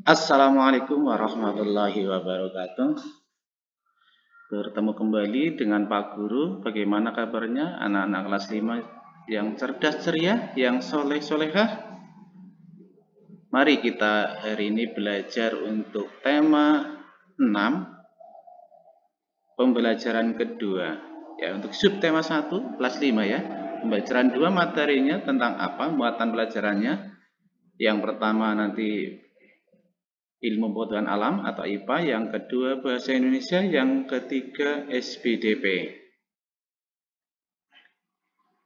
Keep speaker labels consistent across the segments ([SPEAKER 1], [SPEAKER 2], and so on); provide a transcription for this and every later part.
[SPEAKER 1] Assalamualaikum warahmatullahi wabarakatuh. Bertemu kembali dengan Pak Guru. Bagaimana kabarnya anak-anak kelas 5 yang cerdas ceria, yang soleh solehah? Mari kita hari ini belajar untuk tema 6, pembelajaran kedua. Ya, untuk subtema 1 kelas 5 ya. Pembelajaran 2 materinya tentang apa? Muatan pelajarannya. Yang pertama nanti ilmu pengetahuan alam atau IPA, yang kedua bahasa Indonesia, yang ketiga SPDP.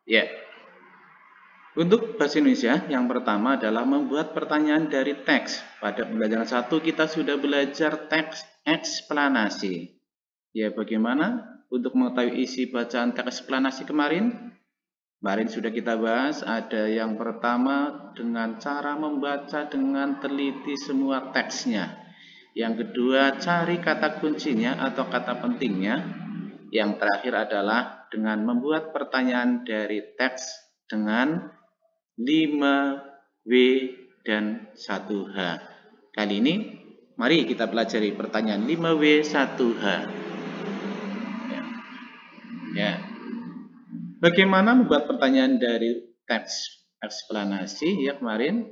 [SPEAKER 1] Ya, untuk bahasa Indonesia yang pertama adalah membuat pertanyaan dari teks. Pada pembelajaran 1 kita sudah belajar teks eksplanasi. Ya, bagaimana untuk mengetahui isi bacaan teks eksplanasi kemarin? Kemarin sudah kita bahas, ada yang pertama dengan cara membaca dengan teliti semua teksnya. Yang kedua, cari kata kuncinya atau kata pentingnya. Yang terakhir adalah dengan membuat pertanyaan dari teks dengan 5W dan 1H. Kali ini, mari kita pelajari pertanyaan 5W 1H. Ya. Bagaimana membuat pertanyaan dari teks eksplanasi ya kemarin?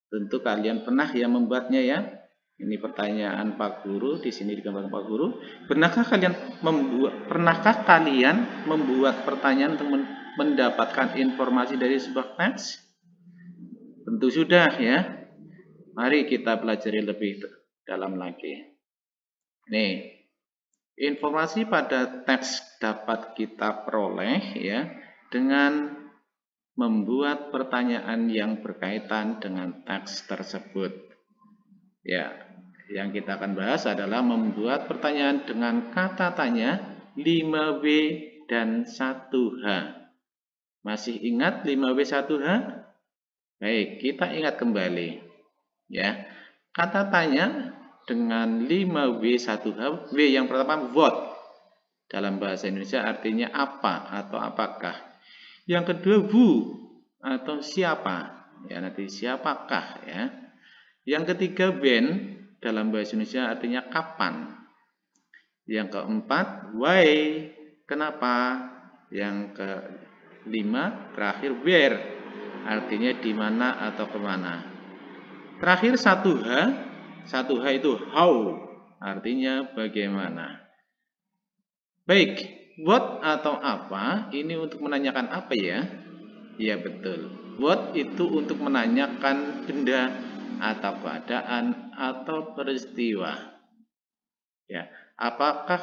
[SPEAKER 1] Tentu kalian pernah ya membuatnya ya. Ini pertanyaan Pak Guru, di sini digambarkan Pak Guru. Pernahkah kalian membuat pertanyaan untuk mendapatkan informasi dari sebuah teks? Tentu sudah ya. Mari kita pelajari lebih dalam lagi. Nih, informasi pada teks dapat kita peroleh ya dengan membuat pertanyaan yang berkaitan dengan teks tersebut. Ya, yang kita akan bahas adalah membuat pertanyaan dengan kata tanya 5W dan 1H. Masih ingat 5W 1H? Baik, kita ingat kembali. Ya, kata tanya dengan 5W 1H, W yang pertama what. Dalam bahasa Indonesia artinya apa atau apakah. Yang kedua who atau siapa. Ya, nanti siapakah ya. Yang ketiga when dalam bahasa Indonesia artinya kapan. Yang keempat why, kenapa. Yang kelima terakhir where, artinya di mana atau kemana. Terakhir 1H, 1H itu how, artinya bagaimana. Baik, what atau apa ini untuk menanyakan apa ya? Ya betul. What itu untuk menanyakan benda atau keadaan atau peristiwa. Ya, apakah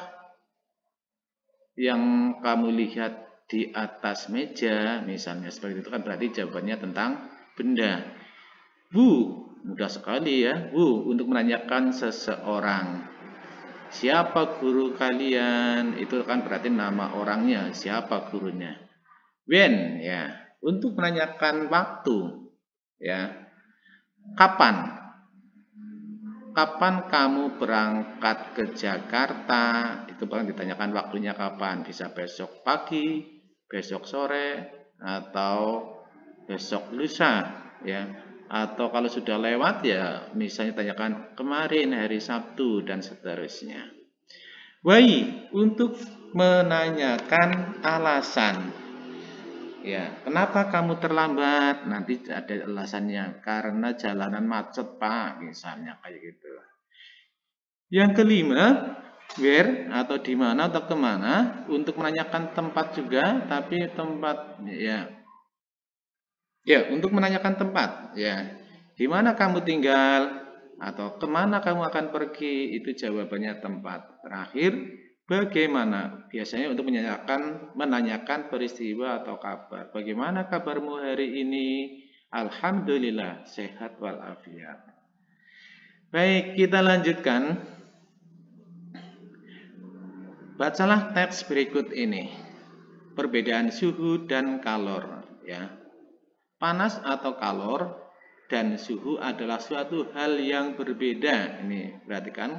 [SPEAKER 1] yang kamu lihat di atas meja, misalnya seperti itu kan berarti jawabannya tentang benda. Who, mudah sekali ya. Who untuk menanyakan seseorang. Siapa guru kalian? Itu kan berarti nama orangnya, siapa gurunya. When ya, untuk menanyakan waktu ya. Kapan? Kapan kamu berangkat ke Jakarta? Itu bahkan ditanyakan waktunya kapan. Bisa besok pagi, besok sore, atau besok lusa ya. Atau kalau sudah lewat ya misalnya tanyakan kemarin hari Sabtu dan seterusnya. Why untuk menanyakan alasan. Ya, kenapa kamu terlambat? Nanti ada alasannya. Karena jalanan macet, Pak, misalnya kayak gitu. Yang kelima, where atau di mana atau kemana untuk menanyakan tempat juga, tapi tempat ya. Ya, untuk menanyakan tempat, ya. Di mana kamu tinggal atau kemana kamu akan pergi, itu jawabannya tempat. Terakhir, bagaimana? Biasanya untuk menanyakan peristiwa atau kabar. Bagaimana kabarmu hari ini? Alhamdulillah, sehat walafiat. Baik, kita lanjutkan. Bacalah teks berikut ini. Perbedaan suhu dan kalor, ya. Panas atau kalor dan suhu adalah suatu hal yang berbeda. Ini perhatikan,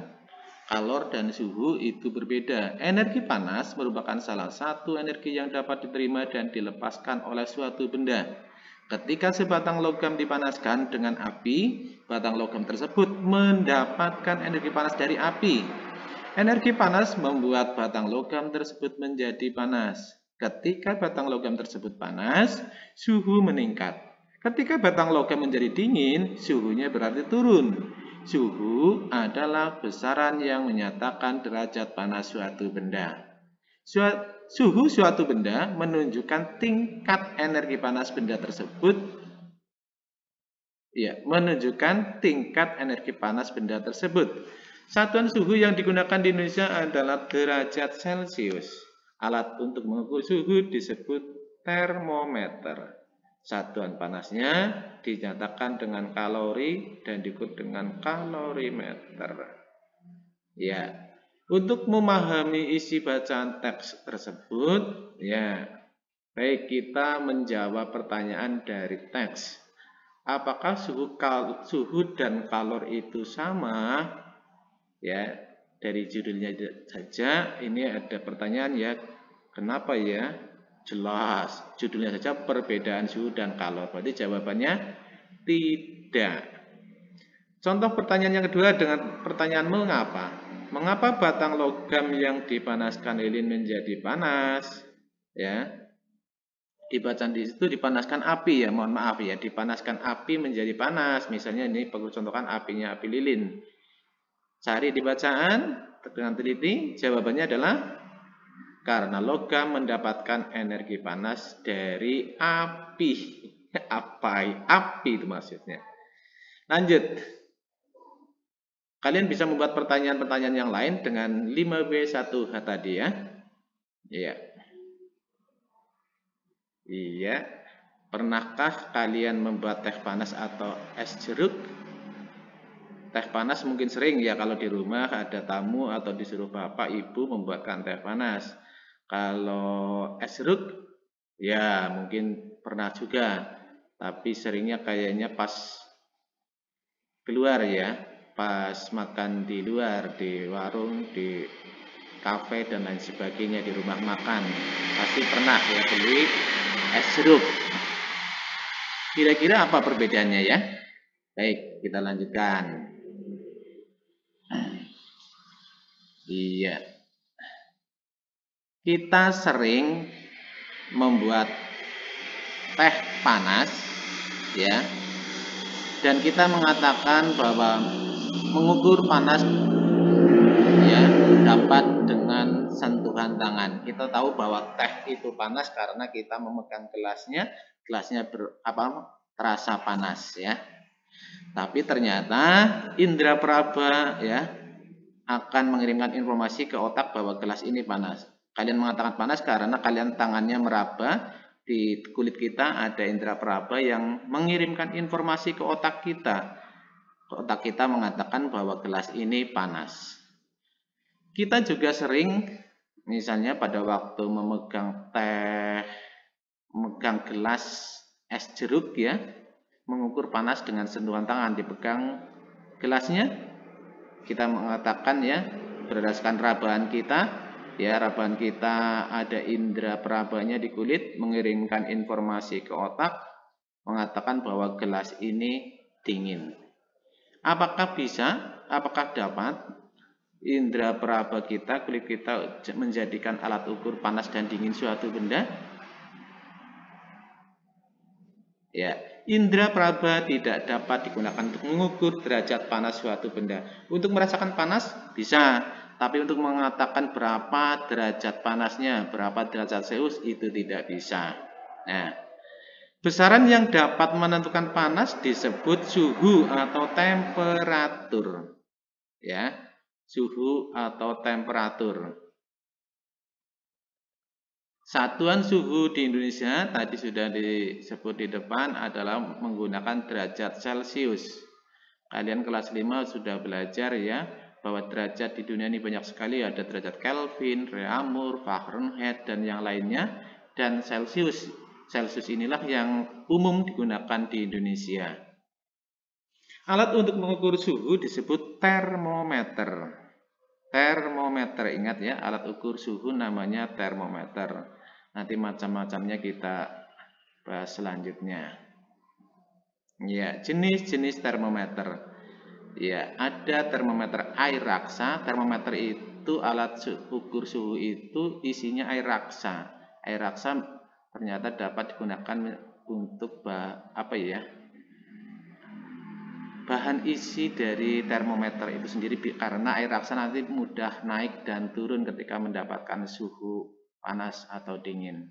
[SPEAKER 1] kalor dan suhu itu berbeda. Energi panas merupakan salah satu energi yang dapat diterima dan dilepaskan oleh suatu benda. Ketika sebatang logam dipanaskan dengan api, batang logam tersebut mendapatkan energi panas dari api. Energi panas membuat batang logam tersebut menjadi panas. Ketika batang logam tersebut panas, suhu meningkat. Ketika batang logam menjadi dingin, suhunya berarti turun. Suhu adalah besaran yang menyatakan derajat panas suatu benda. Suhu suatu benda menunjukkan tingkat energi panas benda tersebut. Ya, menunjukkan tingkat energi panas benda tersebut. Satuan suhu yang digunakan di Indonesia adalah derajat Celcius. Alat untuk mengukur suhu disebut termometer. Satuan panasnya dinyatakan dengan kalori dan diukur dengan kalorimeter. Ya. Untuk memahami isi bacaan teks tersebut, ya, baik kita menjawab pertanyaan dari teks. Apakah suhu dan kalor itu sama? Ya, dari judulnya saja ini ada pertanyaan ya. Kenapa ya? Jelas, judulnya saja perbedaan suhu dan kalor. Berarti jawabannya tidak. Contoh pertanyaan yang kedua dengan pertanyaan mengapa? Mengapa batang logam yang dipanaskan lilin menjadi panas? Ya, di bacaan di situ dipanaskan api ya, mohon maaf ya, dipanaskan api menjadi panas. Misalnya ini perlu contohkan apinya api lilin. Cari di bacaan dengan teliti, jawabannya adalah karena logam mendapatkan energi panas dari api. Api itu maksudnya. Lanjut. Kalian bisa membuat pertanyaan-pertanyaan yang lain dengan 5B1H tadi ya. Iya. Iya. Pernahkah kalian membuat teh panas atau es jeruk? Teh panas mungkin sering ya kalau di rumah ada tamu atau disuruh bapak ibu membuatkan teh panas. Kalau es jeruk ya mungkin pernah juga. Tapi seringnya kayaknya pas keluar ya. Pas makan di luar, di warung, di kafe dan lain sebagainya, di rumah makan pasti pernah ya beli es jeruk. Kira-kira apa perbedaannya ya? Baik, kita lanjutkan. Iya, kita sering membuat teh panas ya, dan kita mengatakan bahwa mengukur panas ya dapat dengan sentuhan tangan. Kita tahu bahwa teh itu panas karena kita memegang gelasnya terasa panas ya. Tapi ternyata indera peraba ya akan mengirimkan informasi ke otak bahwa gelas ini panas. Kalian mengatakan panas karena kalian tangannya meraba, di kulit kita ada indera peraba yang mengirimkan informasi ke otak kita. Otak kita mengatakan bahwa gelas ini panas. Kita juga sering, misalnya pada waktu memegang gelas es jeruk ya, mengukur panas dengan sentuhan tangan, dipegang gelasnya, kita mengatakan ya, berdasarkan rabaan kita, ya rabaan kita ada indera perabanya di kulit, mengirimkan informasi ke otak, mengatakan bahwa gelas ini dingin. Apakah bisa? Apakah dapat indera peraba kita, kulit kita menjadikan alat ukur panas dan dingin suatu benda? Ya, indera peraba tidak dapat digunakan untuk mengukur derajat panas suatu benda. Untuk merasakan panas bisa, tapi untuk mengatakan berapa derajat panasnya, berapa derajat Celcius itu tidak bisa. Nah, besaran yang dapat menentukan panas disebut suhu atau temperatur. Ya, suhu atau temperatur. Satuan suhu di Indonesia tadi sudah disebut di depan adalah menggunakan derajat Celcius. Kalian kelas 5 sudah belajar ya bahwa derajat di dunia ini banyak sekali, ada derajat Kelvin, Reaumur, Fahrenheit dan yang lainnya, dan Celcius. Celcius inilah yang umum digunakan di Indonesia. Alat untuk mengukur suhu disebut termometer. Termometer, ingat ya, alat ukur suhu namanya termometer. Nanti macam-macamnya kita bahas selanjutnya. Ya, jenis-jenis termometer. Ya, ada termometer air raksa. Termometer itu alat ukur suhu itu isinya air raksa. Air raksa ternyata dapat digunakan untuk bahan isi dari termometer itu sendiri, karena air raksa nanti mudah naik dan turun ketika mendapatkan suhu panas atau dingin.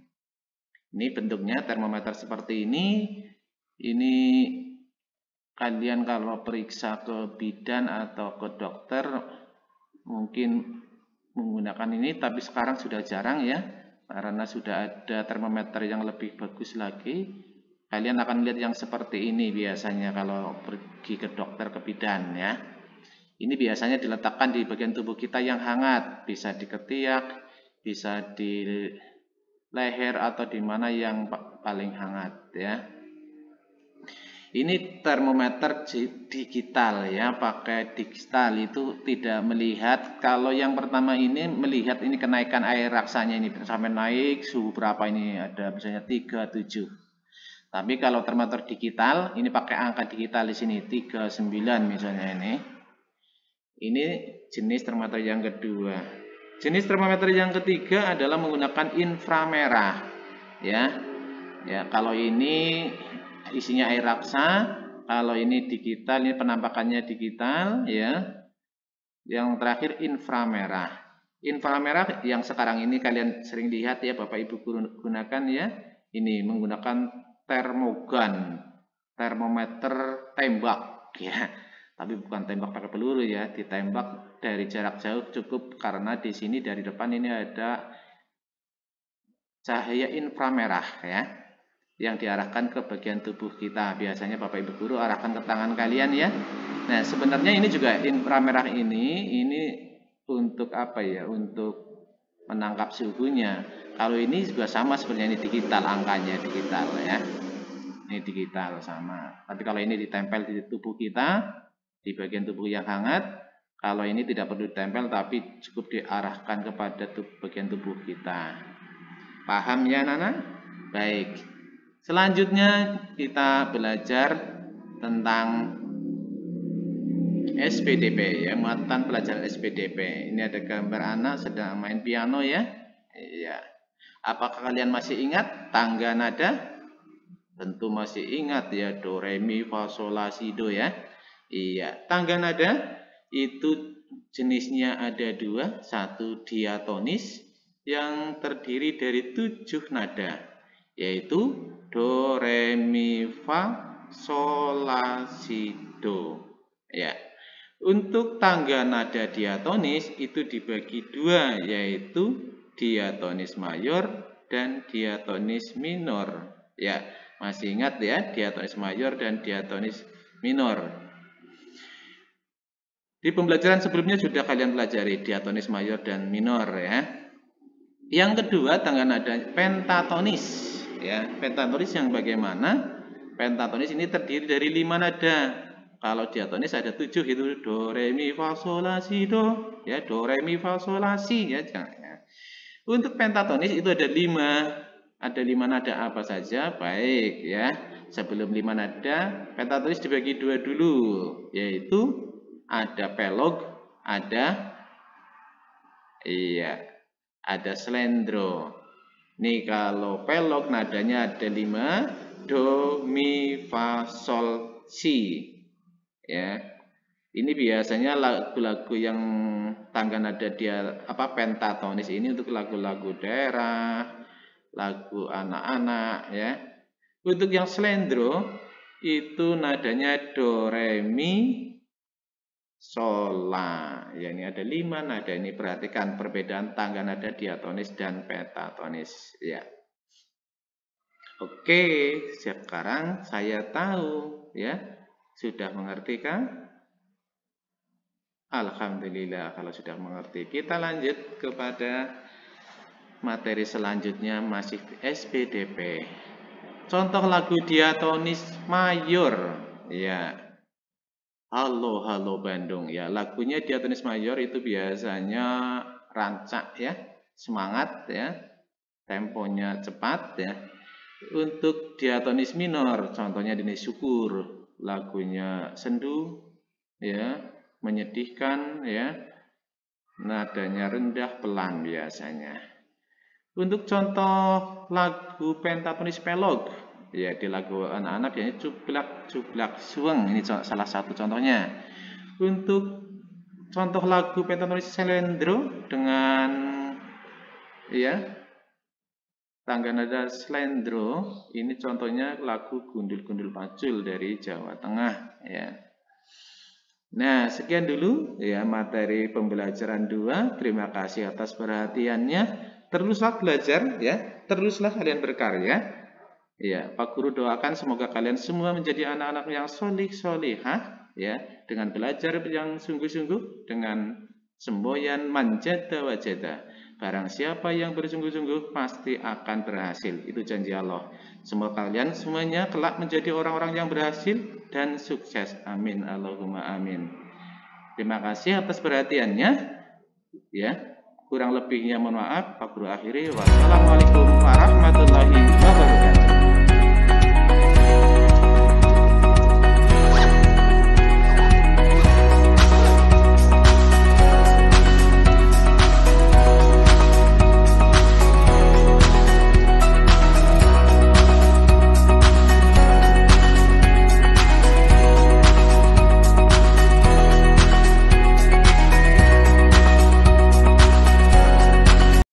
[SPEAKER 1] Ini bentuknya termometer seperti ini. Ini kalian kalau periksa ke bidan atau ke dokter mungkin menggunakan ini, tapi sekarang sudah jarang ya, karena sudah ada termometer yang lebih bagus lagi. Kalian akan lihat yang seperti ini biasanya kalau pergi ke dokter, ke bidan ya. Ini biasanya diletakkan di bagian tubuh kita yang hangat, bisa di ketiak, bisa di leher, atau di mana yang paling hangat ya. Ini termometer digital ya, pakai digital itu tidak melihat. Kalau yang pertama ini melihat ini kenaikan air raksanya ini sampai naik suhu berapa, ini ada misalnya 37. Tapi kalau termometer digital ini pakai angka digital di sini 39 misalnya ini. Ini jenis termometer yang kedua. Jenis termometer yang ketiga adalah menggunakan inframerah ya. Ya, kalau ini isinya air raksa, kalau ini digital, ini penampakannya digital ya. Yang terakhir inframerah. Inframerah yang sekarang ini kalian sering lihat ya, Bapak Ibu gunakan ya. Ini menggunakan termogan, termometer tembak ya. Tapi bukan tembak pakai peluru ya, ditembak dari jarak jauh cukup, karena di sini dari depan ini ada cahaya inframerah ya, yang diarahkan ke bagian tubuh kita. Biasanya Bapak Ibu guru arahkan ke tangan kalian ya. Nah, sebenarnya ini juga inframerah ini untuk apa ya? Untuk menangkap suhunya. Kalau ini juga sama sebenarnya, ini digital, angkanya digital ya. Ini digital sama. Tapi kalau ini ditempel di tubuh kita, di bagian tubuh yang hangat, kalau ini tidak perlu ditempel tapi cukup diarahkan kepada bagian tubuh kita. Paham ya Nana? Baik. Selanjutnya kita belajar tentang SPDP ya, muatan pelajaran SPDP. Ini ada gambar anak sedang main piano ya. Iya. Apakah kalian masih ingat tangga nada? Tentu masih ingat ya, do, re, mi, fa, sol, la, si, do ya. Iya, tangga nada itu jenisnya ada dua. Satu diatonis yang terdiri dari 7 nada, yaitu do, re, mi, fa, sol, la, si, do. Ya. Untuk tangga nada diatonis itu dibagi dua, yaitu diatonis mayor dan diatonis minor. Ya, masih ingat ya, diatonis mayor dan diatonis minor. Di pembelajaran sebelumnya sudah kalian pelajari diatonis mayor dan minor ya. Yang kedua, tangga nada pentatonis ya. Pentatonis yang bagaimana? Pentatonis ini terdiri dari 5 nada. Kalau diatonis ada 7, itu do, re, mi, fa, sol, la, si, do ya, do, re, mi, fa, sol, la, si ya. Untuk pentatonis itu ada 5. Ada 5 nada apa saja? Baik ya. Sebelum 5 nada, pentatonis dibagi 2 dulu, yaitu ada pelog, ada slendro. Nih kalau pelog nadanya ada 5, do, mi, fa, sol, si. Ya. Ini biasanya lagu-lagu yang tangga nada pentatonis ini untuk lagu-lagu daerah, lagu anak-anak ya. Untuk yang slendro itu nadanya do, re, mi, sol, la. Ya, ini ada 5 nada. Ini perhatikan perbedaan tangga nada diatonis dan pentatonis ya. Oke, sekarang saya tahu ya. Sudah mengerti kan? Alhamdulillah kalau sudah mengerti. Kita lanjut kepada materi selanjutnya, masih SPDP. Contoh lagu diatonis mayor ya. Halo halo Bandung ya. Lagunya diatonis mayor itu biasanya rancak ya, semangat ya, temponya cepat ya. Untuk diatonis minor contohnya Dini Syukur lagunya sendu, ya, menyedihkan, ya, nadanya rendah pelan biasanya. Untuk contoh lagu pentatonis pelog, ya di lagu anak-anak biasanya cublak cublak suweng, ini salah satu contohnya. Untuk contoh lagu pentatonis selendro dengan ya tangga nada slendro, ini contohnya lagu Gundul-Gundul Pacul dari Jawa Tengah, ya. Nah, sekian dulu ya materi pembelajaran 2. Terima kasih atas perhatiannya. Teruslah belajar ya, teruslah kalian berkarya. Ya, Pak Guru doakan semoga kalian semua menjadi anak-anak yang solih-solihah ya, dengan belajar yang sungguh-sungguh, dengan semboyan manjada wajada. Barang siapa yang bersungguh-sungguh pasti akan berhasil. Itu janji Allah. Semoga kalian semuanya kelak menjadi orang-orang yang berhasil dan sukses. Amin. Allahumma amin. Terima kasih atas perhatiannya. Ya, kurang lebihnya mohon maaf. Pak Guru akhiri. Wassalamualaikum warahmatullahi wabarakatuh.